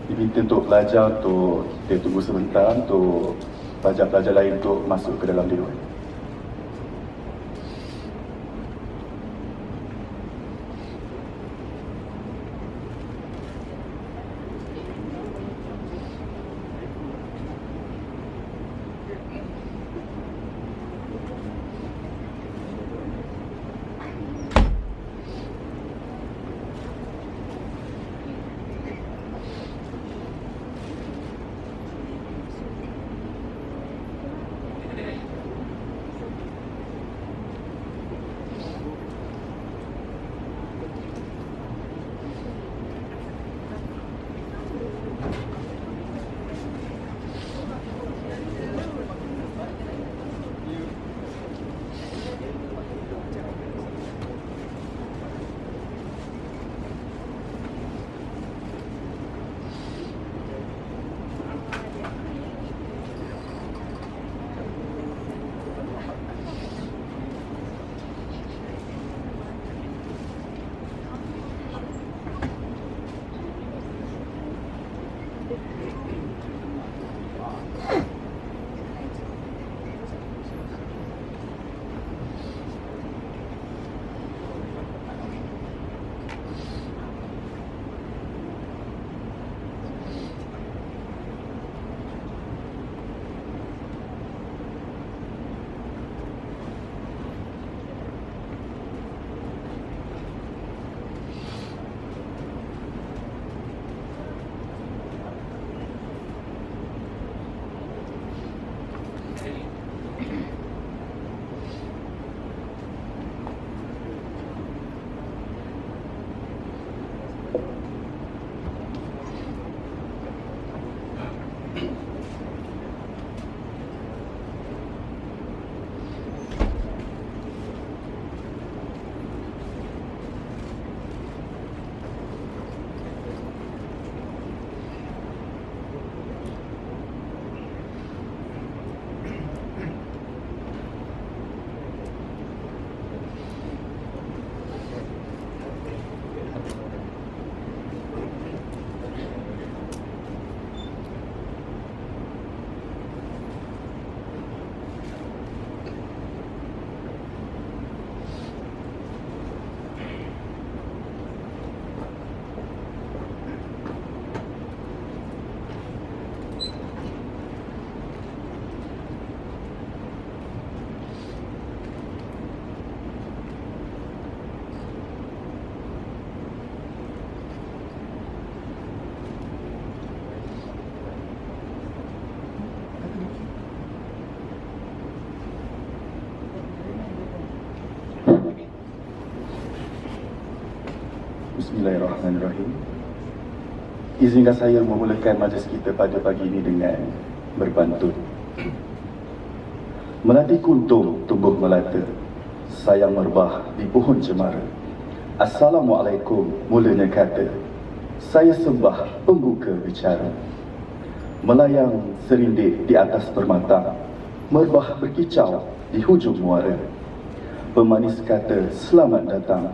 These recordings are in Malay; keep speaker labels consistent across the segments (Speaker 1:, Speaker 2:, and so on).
Speaker 1: Diminta untuk pelajar untuk dia tunggu sebentar untuk pelajar-pelajar lain untuk masuk ke dalam dewan. Bismillahirrahmanirrahim. Izinkan saya memulakan majlis kita pada pagi ini dengan berpantun. Melati kuntum tumbuh melata, sayang merbah di pohon cemara. Assalamualaikum mulanya kata, saya sembah pembuka bicara. Melayang serindik di atas permata, merbah berkicau di hujung muara. Pemanis kata selamat datang,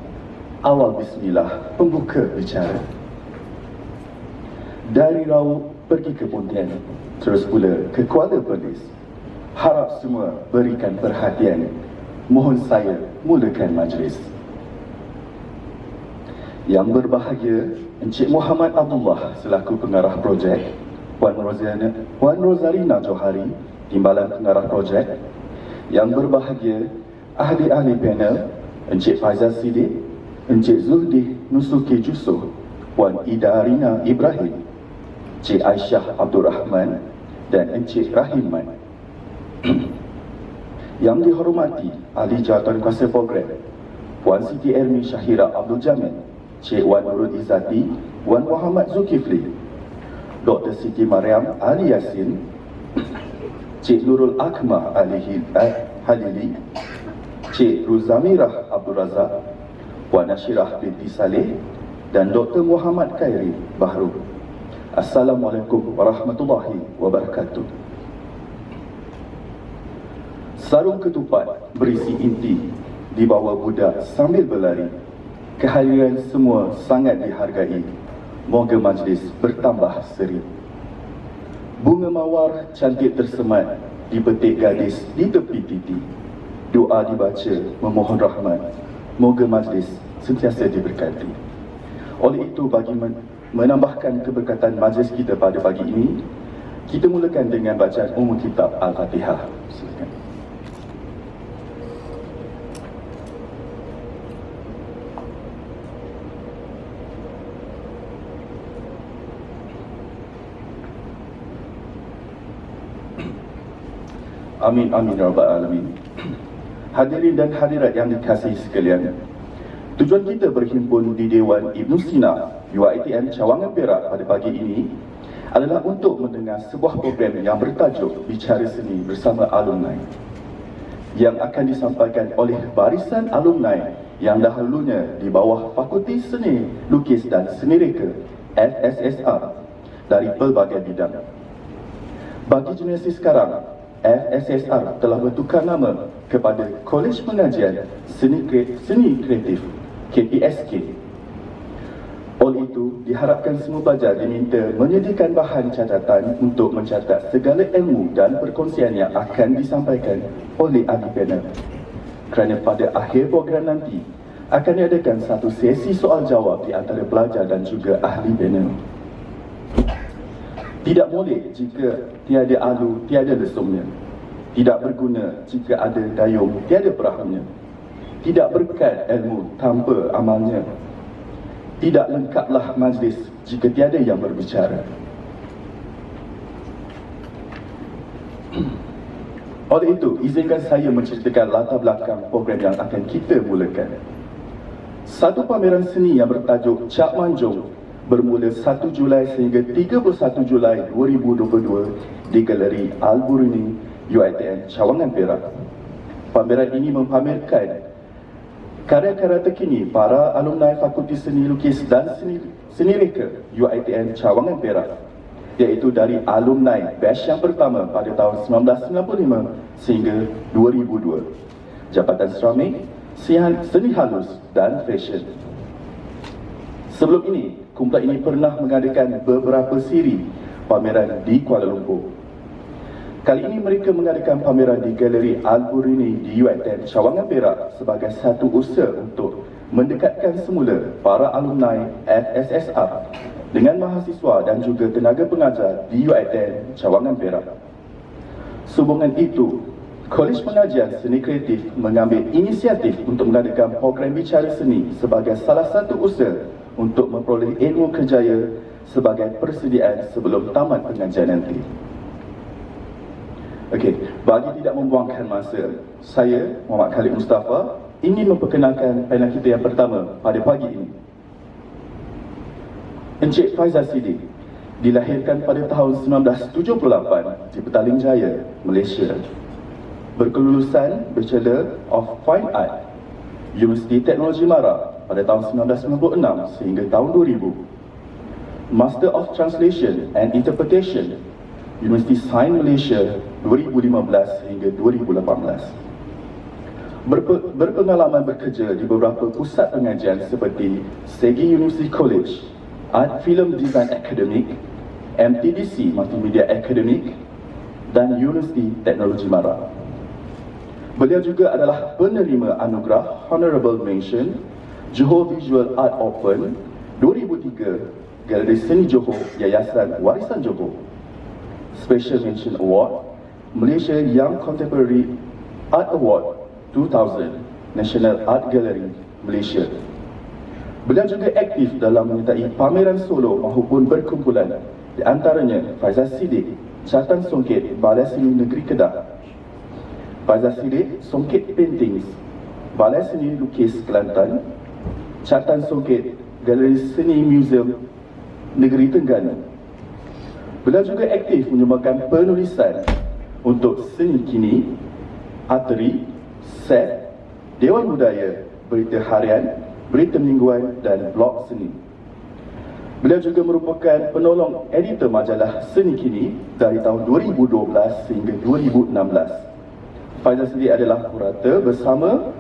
Speaker 1: awal bismillah pembuka bicara. Dari Raub pergi ke Pontian, terus pula ke Kuala Perlis. Harap semua berikan perhatian, mohon saya mulakan majlis. Yang berbahagia Encik Muhammad Abdullah selaku pengarah projek, Puan Rozalina Johari timbalan pengarah projek. Yang berbahagia ahli-ahli panel Encik Faizal Siddiq, Encik Zuhdi Nusuki Jusoh, Puan Ida Arina Ibrahim, Encik Aisyah Abdul Rahman dan Encik Rahimman. Yang dihormati ahli jawatan kuasa program Puan Siti Ermi Syahira Abdul Jamil, Cik Wan Nurul Izzati, Wan Muhammad Zulkifli, Dr. Siti Mariam Ali Yasin, Cik Nurul Akmah Halili, Cik Ruzamirah Abdul Razak, Puan Nashirah binti Saleh dan Dr. Muhammad Khairi Bahru. Assalamualaikum warahmatullahi wabarakatuh. Sarung ketupat berisi inti dibawa budak sambil berlari. Kehadiran semua sangat dihargai. Moga majlis bertambah seri. Bunga mawar cantik tersemat dipetik gadis di tepi titi. Doa dibaca memohon rahmat. Moga majlis sentiasa diberkati. Oleh itu, bagi menambahkan keberkatan majlis kita pada pagi ini, kita mulakan dengan bacaan umum kitab Al-Fatihah. Silakan. Amin amin ya rabbal alamin. Hadirin dan hadirat yang dikasihi sekalian, tujuan kita berhimpun di Dewan Ibn Sina UiTM Cawangan Perak pada pagi ini adalah untuk mendengar sebuah program yang bertajuk Bicara Seni bersama Alumni, yang akan disampaikan oleh barisan alumni yang dahulunya di bawah Fakulti Seni Lukis dan Seni Reka FSSR dari pelbagai bidang. Bagi generasi sekarang, FSSR telah bertukar nama kepada Kolej Pengajian Seni Kreatif KPSK. Oleh itu, diharapkan semua pelajar diminta menyediakan bahan catatan untuk mencatat segala ilmu dan perkongsian yang akan disampaikan oleh ahli panel. Kerana pada akhir program nanti akan diadakan satu sesi soal jawab di antara pelajar dan juga ahli panel. Tidak boleh jika tiada alu, tiada lesungnya. Tidak berguna jika ada dayung, tiada perahunya. Tidak berkat ilmu tanpa amalnya. Tidak lengkaplah majlis jika tiada yang berbicara. Oleh itu, izinkan saya menceritakan latar belakang program yang akan kita mulakan. Satu pameran seni yang bertajuk Cap Manjung bermula 1 Julai sehingga 31 Julai 2022 di Galeri Al-Buruni UiTM Cawangan Perak. Pameran ini mempamerkan karya-karya terkini para alumni Fakulti Seni Lukis dan Seni Reka UiTM Cawangan Perak, iaitu dari alumni batch yang pertama pada tahun 1995 sehingga 2002, Jabatan Seramik, Seni Halus dan Fashion. Sebelum ini, kumpulan ini pernah mengadakan beberapa siri pameran di Kuala Lumpur. Kali ini mereka mengadakan pameran di Galeri Al-Buruni di UiTM Cawangan Perak sebagai satu usaha untuk mendekatkan semula para alumni FSSR dengan mahasiswa dan juga tenaga pengajar di UiTM Cawangan Perak. Sehubungan itu, Kolej Pengajian Seni Kreatif mengambil inisiatif untuk mengadakan program bicara seni sebagai salah satu usaha untuk memperoleh ilmu kerjaya sebagai persediaan sebelum tamat pengajian nanti. Okey, bagi tidak membuangkan masa, saya, Muhammad Khalid Mustafa, ingin memperkenalkan panel kita yang pertama pada pagi ini. Encik Faizal Siddiq dilahirkan pada tahun 1978 di Petaling Jaya, Malaysia. Berkelulusan Bachelor of Fine Art Universiti Teknologi Mara pada tahun 1996 sehingga tahun 2000. Master of Translation and Interpretation Universiti Sains Malaysia 2015 hingga 2018. Berpengalaman bekerja di beberapa pusat pengajian seperti Segi University College, Art Film Design Academic, MTDC Multimedia Academic dan Universiti Teknologi Mara. Beliau juga adalah penerima anugerah Honorable Mention Johor Visual Art Open 2003 Galeri Seni Johor Yayasan Warisan Johor, Special Mention Award Malaysia Young Contemporary Art Award 2000 National Art Gallery Malaysia. Beliau juga aktif dalam menyertai pameran solo maupun berkumpulan, di antaranya Faizal Siddiq Catatan Songket Balai Seni Negeri Kedah, Faizal Siddiq Songket Paintings Balai Seni Lukis Kelantan, Catatan Songket Galeri Seni Museum Negeri Terengganu. Beliau juga aktif menyumbangkan penulisan untuk seni kini, arteri, set, Dewan Budaya, berita harian, berita mingguan dan blog seni. Beliau juga merupakan penolong editor majalah Seni Kini dari tahun 2012 sehingga 2016. Faizal Siddiq adalah kurator bersama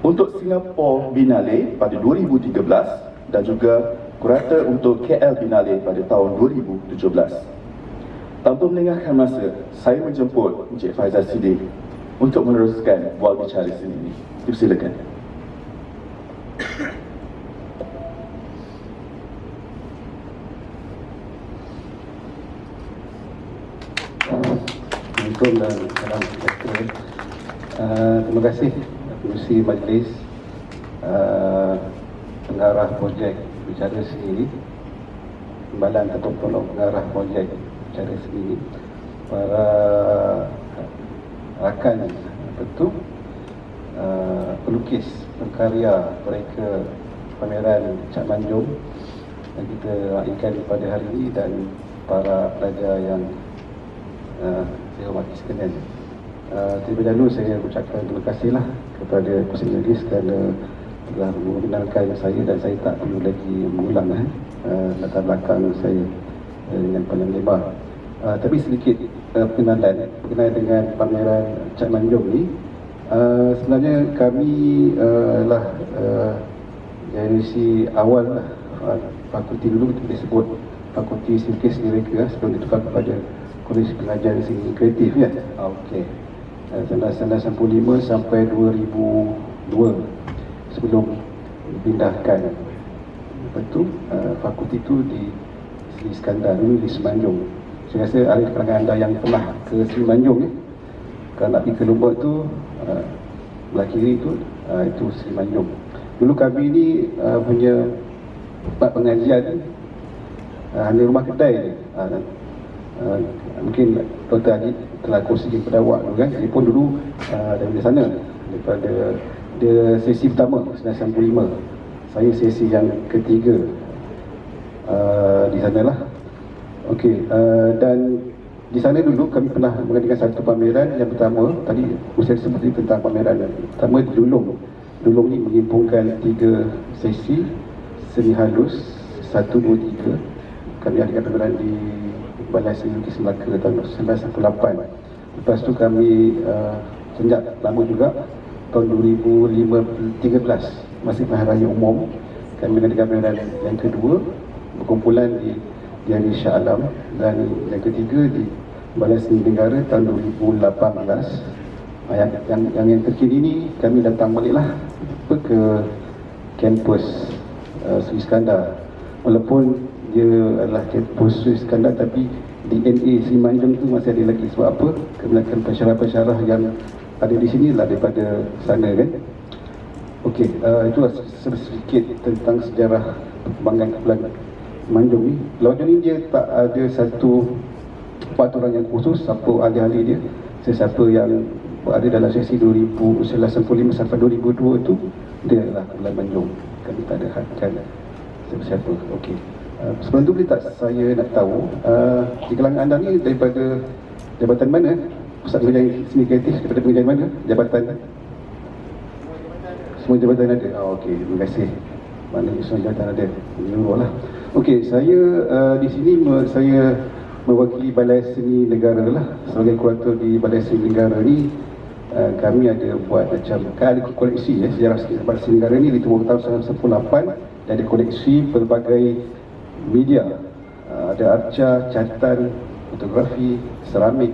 Speaker 1: untuk Singapore Biennale pada 2013 dan juga kurator untuk KL Biennale pada tahun 2017. Tanpa melengahkan masa, saya menjemput Encik Faizal Siddiq untuk meneruskan bual bicara seni ini. Dipersilakan.
Speaker 2: Assalamualaikum dan salam sejahtera. Terima kasih Pengerusi Majlis, pengarah projek bicara seni, timbalan atau tolong pengarah projek bicara seni, para rakan betul, pelukis, pengkarya mereka pameran Cak Manjung yang kita raikan pada hari ini, dan para pelajar yang saya hormati sekalian. Terlebih dahulu saya ucapkan terima kasihlah kepada Pusat Majlis kerana telah mengenalkan saya, dan saya tak perlu lagi mengulang latar belakang saya dengan panjang lebar. Tapi sedikit perkenalan dengan pameran Cak Manjung ni. Sebenarnya kami lah generasi awal lah, fakulti dulu kita disebut Fakulti Silkis Direka, sebelum itu kepada Kolej Pengajian Seni Kreatif ya. Okey. 1995 sampai 2002 sebelum dipindahkan. Lepas tu fakulti tu di Seri Iskandar, dulu di Semenanjung. Saya rasa ada di kalangan anda yang pernah ke Semenanjung ya. Kalau nak pergi ke Lombok tu belah kiri tu itu Semenanjung. Dulu kami ni punya tempat pengajian hanya rumah kedai je. Mungkin Dr. Haji telah kongsi kepada awak dulu kan. Saya pun dulu dari sana, daripada dia sesi pertama 1995, saya sesi yang ketiga di sanalah. Okey, dan di sana dulu kami pernah mengadakan satu pameran. Yang pertama tadi saya sebut tentang pameran pertama di Dulung. Dulung ni menghimpunkan 3 sesi seni halus 1, 2, 3. Kami adakan pameran di Balai Seni Lukis Melaka tahun 1998. Lepas tu kami sejak lama juga tahun 2013 masih Hari Raya Umum, kami mengadakan pameran yang kedua, berkumpulan di Hari Shah Alam, dan yang ketiga di Balai Seni Negara tahun 2018. Yang terkini ni kami datang baliklah ke kampus Seri Iskandar. Walaupun dia adalah kampus Seri Iskandar, tapi DNA Semenanjung tu masih ada lagi. Sebab apa? Kebanyakan pensyarah-pensyarah yang ada di sini lah daripada sana kan. Okey, itulah sedikit tentang sejarah perkembangan kumpulan Semenanjung ni. Semenanjung ni dia tak ada satu peraturan yang khusus siapa ahli-ahli dia. Sesiapa yang ada dalam sesi 1995 sampai 2002 tu dia adalah kumpulan Manjung. Kami tak ada hadkan siapa-siapa. Okey. Sebelum tu boleh tak saya nak tahu, di kalangan anda ni daripada jabatan mana? Pusat pengajian seni kreatif daripada pengajian mana? Jabatan? Semua jabatan ada? Okey, terima kasih. Maknanya semua jabatan ada. Menyeluruh lah. Okey, saya di sini saya mewakili Balai Seni Negara lah. Sebagai kurator di Balai Seni Negara ni, kami ada buat macam, kan ada koleksi sejarah Balai Seni Negara ni ditubuh tahun 1998 dan ada koleksi pelbagai media. Ada arca, catatan, fotografi, seramik,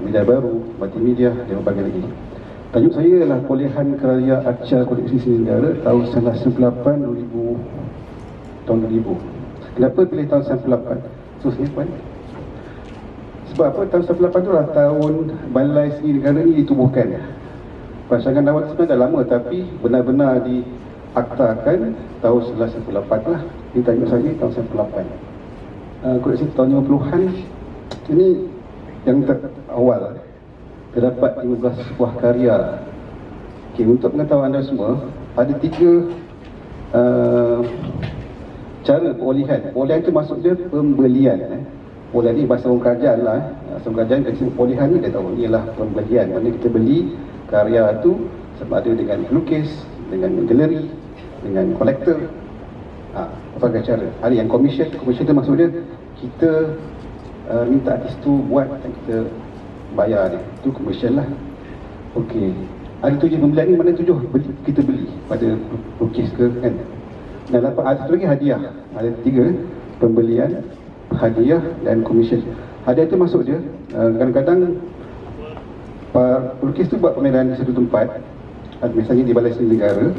Speaker 2: media baru, multimedia dan berbagai lagi. Tajuk saya adalah Perolehan Karya Arca Koleksi Seni Negara tahun 1998 tahun 2000. Kenapa pilih tahun 1998? Terusnya puan. Sebab apa? Tahun 1998 tu adalah tahun Balai Seni Negara ni ditubuhkan. Rancangan awal sebenarnya dah lama tapi benar-benar diaktakan tahun 1998 lah. Ini tajuk saya tahun 1998. Koleksi tahun 50-an ini yang awal. Terdapat 15 buah karya. Okey, untuk pengetahuan anda semua, ada 3 cara perolehan. Perolehan itu maksud dia pembelian. Perolehan ni bahasa orang kerajaan lah. Bahasa orang kerajaan kasi perolehan ni dia tahu ni ialah pembelian. Maksudnya kita beli karya tu sama ada dengan pelukis, dengan galeri, dengan kolektor. Berbagai cara. Ada yang commission. Commission tu maksud dia kita minta artis tu buat dan kita bayar dia. Itu commission lah. Okey. Ada 7 pembelian ni, mana 7 kita beli pada pelukis ke kan. Dan ada satu lagi hadiah. Ada 3 pembelian, hadiah dan commission. Hadiah tu maksud dia kadang-kadang pelukis tu buat pameran di satu tempat, misalnya di Balai Seni Negara,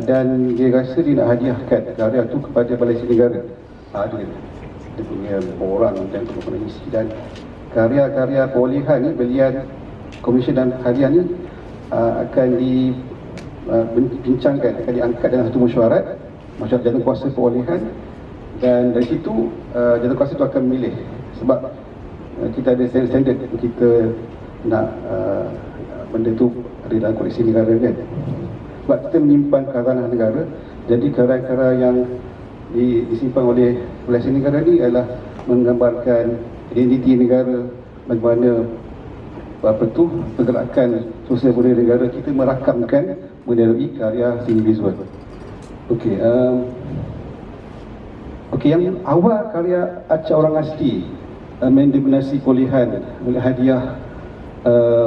Speaker 2: dan dia rasa dia nak hadiahkan karya tu kepada Balai Seni Negara. Dia punya orang dan kena isi, dan karya-karya perolehan ni, belian, komisen dan hadiah ni akan dibincangkan, akan diangkat dalam satu mesyuarat jawatankuasa perolehan, dan dari situ jawatankuasa itu akan memilih. Sebab kita ada standard kita nak benda tu ada dalam koleksi negara kan. Sebab kita menyimpan khazanah negara, jadi karya-karya yang disimpan oleh Balai Seni Negara ni adalah menggambarkan identiti negara, bagaimana pergerakan sosial budaya negara kita merakamkan melalui karya seni visual. Okey, yang awal karya arca orang asli mendominasi perolehan oleh hadiah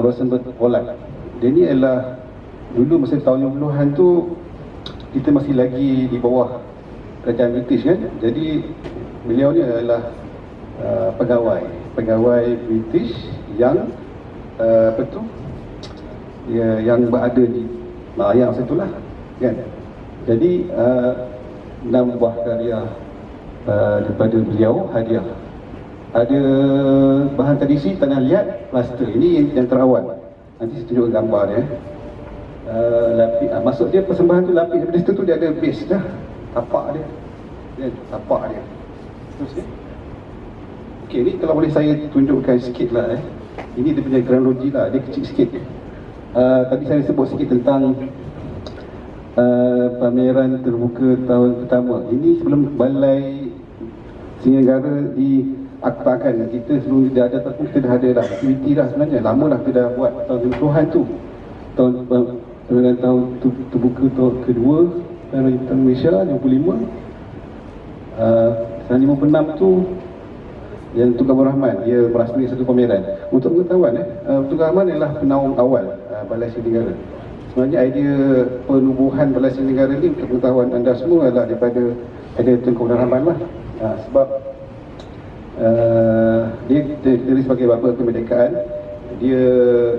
Speaker 2: Rosenberg Pollack. Dia ni adalah dulu masa tahun 90-an tu kita masih lagi di bawah kerajaan British kan. Jadi beliau ni adalah pegawai British yang yang berada di Malaysia masa itulah kan. Jadi 6 buah karya daripada beliau hadiah. Ada bahan tradisi tanah liat, plaster. Ini yang terawal. Nanti saya tunjuk gambar dia. Lapis, maksud dia persembahan tu lapis. Daripada situ tu dia ada base dah. Tapak dia. Tapak dia. Terus ni. Okey, ni kalau boleh saya tunjukkan sikit lah Ini dia punya kronologi lah, dia kecil sikit. Tadi saya sebut sikit tentang pameran terbuka tahun pertama. Ini sebelum Balai Seni Negara diaktakan. Kita sebelum dia ada, kita dah ada dah aktiviti dah sebenarnya. Lama dah kita dah buat tahun 90-an tu. Tahun terbuka tahun kedua Tahun Malaysia 55. Tahun 56 tu yang Tun Abdul Rahman, dia merasmi satu pameran. Untuk pengetahuan Tun Abdul Rahman adalah penaung awal Balai Seni Negara. Sebenarnya idea penubuhan Balai Seni Negara ni, untuk pengetahuan anda semua, adalah daripada idea Tun Abdul Rahman lah. Sebab dia dari sebagai bapa kemerdekaan, dia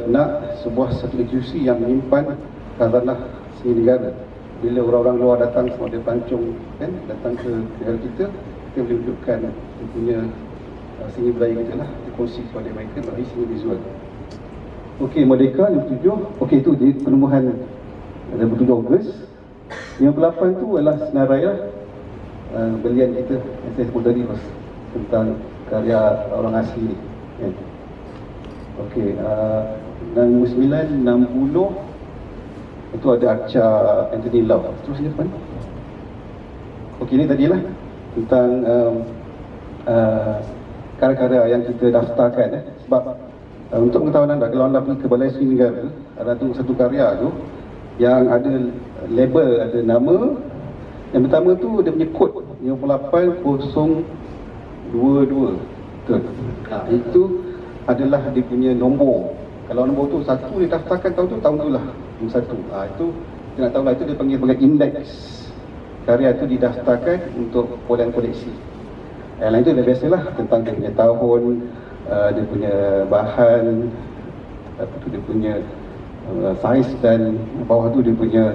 Speaker 2: nak sebuah satu institusi yang menyimpan khazanah seni negara. Bila orang-orang luar datang, semua dia pelancong kan, datang ke negara kita boleh tunjukkan dia punya seni budaya kita lah, dikongsi kepada mereka melalui seni visual. Okey, Merdeka 57. Okey, itu dia penubuhan 27 Ogos. 58 tu adalah senarai lah, belian kita yang saya sebut tadi tentang karya orang asli ni kan. Okey, 69, 60 itu ada arca Anthony Lau. Terus depan. Okey, ini tadilah tentang karya-karya yang kita daftarkan. Sebab untuk pengetahuan anda, kalau anda pergi ke Balai Seni Negara, ada tu satu karya tu yang ada label, ada nama. Yang pertama tu dia punya kod 58022. Betul. Itu adalah dia punya nombor. Kalau nombor tu satu dia daftarkan tahun tu lah nombor satu. Itu kita nak tahu lah, itu dia panggil sebagai indeks. Karya itu didaftarkan untuk polan koleksi. Yang lain tu dah biasalah, tentang dia punya tahun, dia punya bahan, apa tu dia punya saiz, dan bawah tu dia punya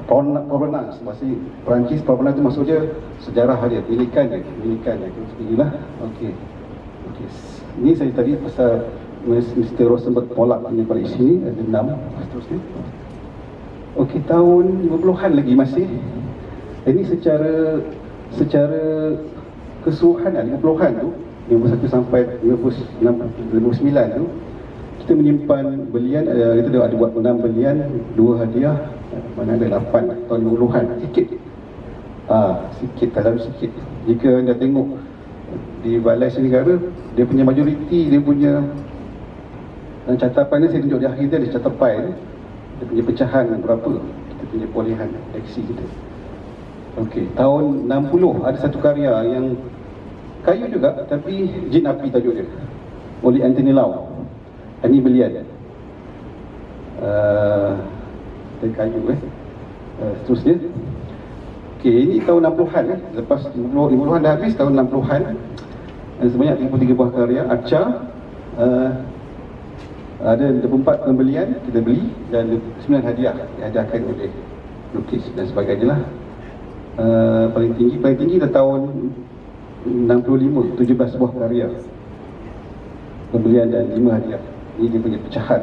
Speaker 2: provenance. Bahasa Perancis provenance tu maksud dia sejarah dia, milikan dia. Inilah. Okey. Ini saya tadi pasal Mr. Rosenberg Pollack punya koleksi ni, ada 6 seterusnya. Okey, tahun 50-an lagi masih. Ini secara keseluruhan 50-an tu, 51 sampai 59 tu, kita menyimpan belian, kita ada buat 6 belian, 2 hadiah, mana ada 8 tahun 50-an, sikit. Sikit, dalam sikit. Jika anda tengok di Balai Seni Negara, dia punya majoriti, dia punya dan catapan ni saya tunjuk di akhir dia ada catapan dia punya pecahan berapa, kita punya perolehan koleksi kita. Okey, tahun 60 ada satu karya yang kayu juga, tapi Jin Api tajuk dia, oleh Anthony Lau. Ini belian dari kayu seterusnya. Okey, ini tahun 60-an lepas 50-an dah habis, tahun 60-an sebanyak 33 buah karya Arca. Ada 24 pembelian kita beli dan 9 hadiah dihadiahkan oleh lukis dan sebagainya lah. Paling tinggi dah tahun 65, 17 buah karya pembelian dan 5 hadiah. Ini dia punya pecahan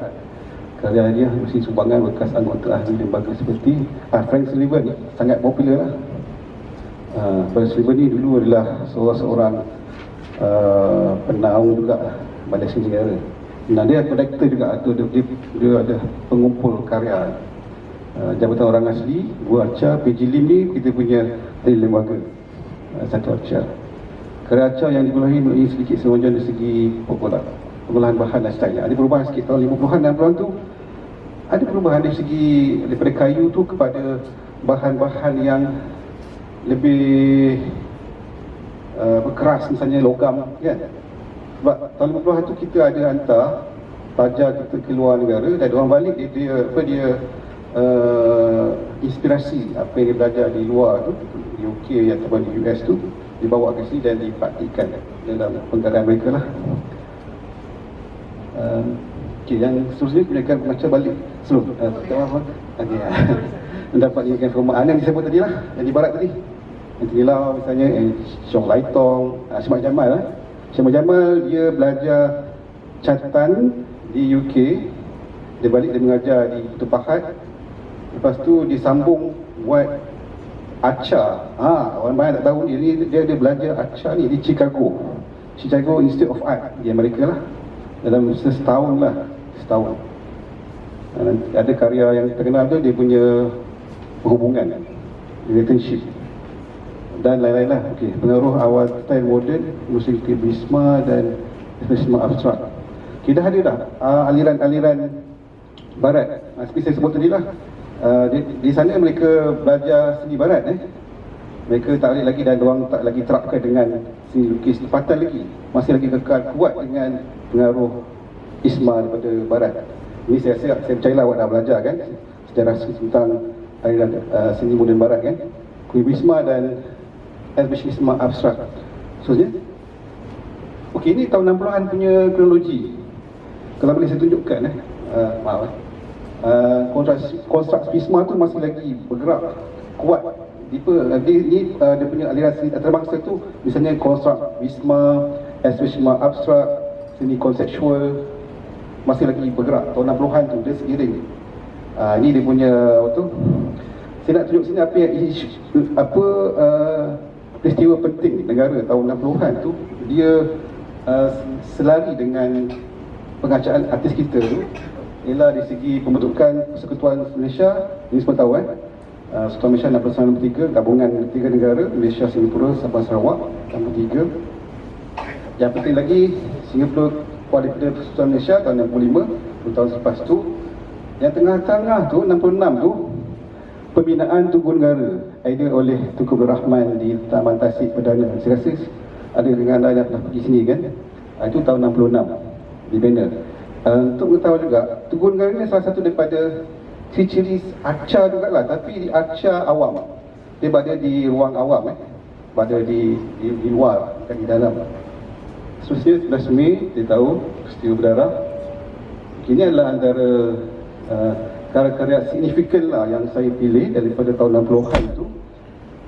Speaker 2: karya hadiah mesti sumbangan bekas anggota ahli lembaga seperti Frank Sullivan ni sangat popular lah. Frank Sullivan ni dulu adalah seorang penaung juga Balai Seni Negara. Nah, dia kolektor juga, atau dia ada pengumpul karya. Jabatan Orang Asli, 2 Arca. PG Lim ni kita punya dari lembaga, 1 Arca. Karya Arca yang dipulahi melalui sedikit semenjauh dari segi pengolahan bahan dan style. Ada perubahan sikit tahun 50-an dan 60-an tu. Ada perubahan dari segi daripada kayu tu kepada bahan-bahan yang lebih berkeras, misalnya logam kan. Sebab tahun 50-an tu kita ada hantar pelajar kita ke luar negara, dan orang balik dia inspirasi apa yang dia belajar di luar tu, di UK ataupun di US tu, dibawa ke sini dan dipraktikkan dalam penggaraan mereka lah. Okey, yang seterusnya kita akan baca balik seluruh mendapat informasi yang disebut tadi lah, yang di barat tadi. Nanti lah misalnya Xiong Lai Tong, Syamad Jamal Syamad Jamal dia belajar catatan di UK, dia balik dia mengajar di Putu Pahat, lepas tu dia sambung buat Arca. Orang banyak tak tahu ni, dia belajar Arca ni di Chicago Institute of Art di Amerika lah, dalam setahun. Ada karya yang terkenal tu, dia punya perhubungan, relationship dan lain-lain lah. Okey, pengaruh awal style moden, musik kubisma dan ekspressionisme abstrak. Kita ada dah aliran-aliran barat. Seperti saya sebut tadi lah, di sana mereka belajar seni barat. Mereka tak boleh lagi, dan orang tak lagi terapkan dengan seni lukis tempatan lagi, masih lagi kekal kuat dengan pengaruh isma daripada barat. Ini saya percayalah awak dah belajar kan sejarah tentang aliran seni moden barat kan, kubisma dan ekspresionisme abstrak. Maksudnya okey, ini tahun 60-an punya kronologi. Kalau boleh saya tunjukkan konstruksisme tu masih lagi bergerak kuat. Dia punya aliran seni antarabangsa tu, misalnya konstruksisme, ekspresionisme abstrak, seni konseptual, masih lagi bergerak tahun 60-an tu, dia seiring. Ini dia punya saya nak tunjuk sini apa peristiwa penting negara tahun 60-an tu. Dia selari dengan pengacaan artis kita tu, ialah dari segi pembentukan Persekutuan Malaysia. Ini semua tahu Sultan Malaysia 1963, gabungan 3 negara, Malaysia, Singapura, Sabah, Sarawak 63. Yang penting lagi, Singapura kualiti Sultan Malaysia tahun 65, 2 tahun selepas tu. Yang tengah-tengah tu, 66 tu, pembinaan Tugu Negara idea oleh Tunku Abdul Rahman di Taman Tasik Perdana. Saya rasa ada dengan anda yang pernah pergi sini kan. Itu tahun 66 dibina. Untuk mengetahui juga, Tugu Negara ni salah satu daripada ciri-ciri arca jugalah, tapi di arca awam. Dia berada di ruang awam, berada di luar, bukan di dalam. Seterusnya 11 Mei, kita tahu peristiwa berdarah. Ini adalah antara karya-karya signifikan lah yang saya pilih daripada tahun 60-an itu.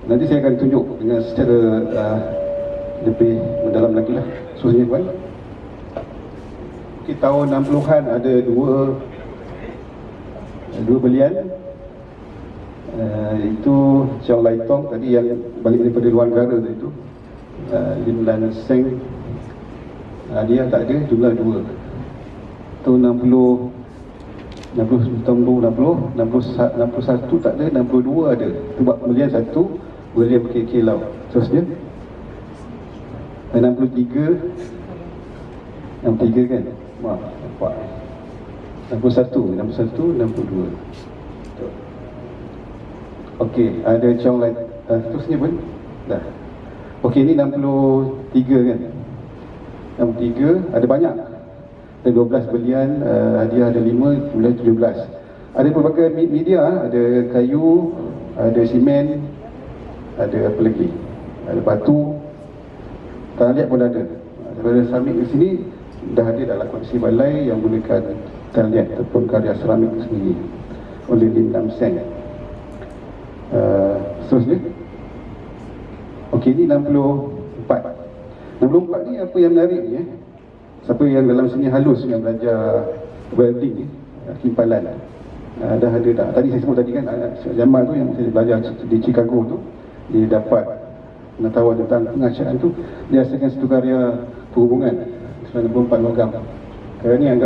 Speaker 2: Nanti saya akan tunjuk dengan secara lebih mendalam lagi lah. Seterusnya tuan. Okay, tahun 60-an ada dua belian. Itu Chiang Lai Tong tadi yang balik daripada luar negara tadi tu. Lim Lan Seng, dia tak ada, jumlah 2. Tahun 61 tak ada, 62 ada. Tu buat belian 1, belian KK Lau. Seterusnya 63 kan? Maaf, nampak 61, 62. Okey, ada Chong Lai. Terusnya pun dah. Okey, ni 63 kan? 63, ada banyak. Ada 12 belian, hadiah ada 5, bulan 17. Ada pelbagai media, ada kayu, ada simen, ada apa lagi? Ada batu. Tanah liat pun ada. Daripada seramik di sini dah ada dalam koleksi balai yang menggunakan tanah liat ataupun karya seramik sendiri oleh Lim Lam Seng. Seterusnya. Okey, ni 64. 64 ni apa yang menarik ni siapa yang dalam sini halus yang belajar welding ni, kimpalan, dah ada tak? Tadi saya sebut tadi kan, Jamal tu yang saya belajar di Chicago tu, dia dapat pengetahuan tentang pengacaan tu, dia hasilkan satu karya perhubungan 94 logam. Kerana ni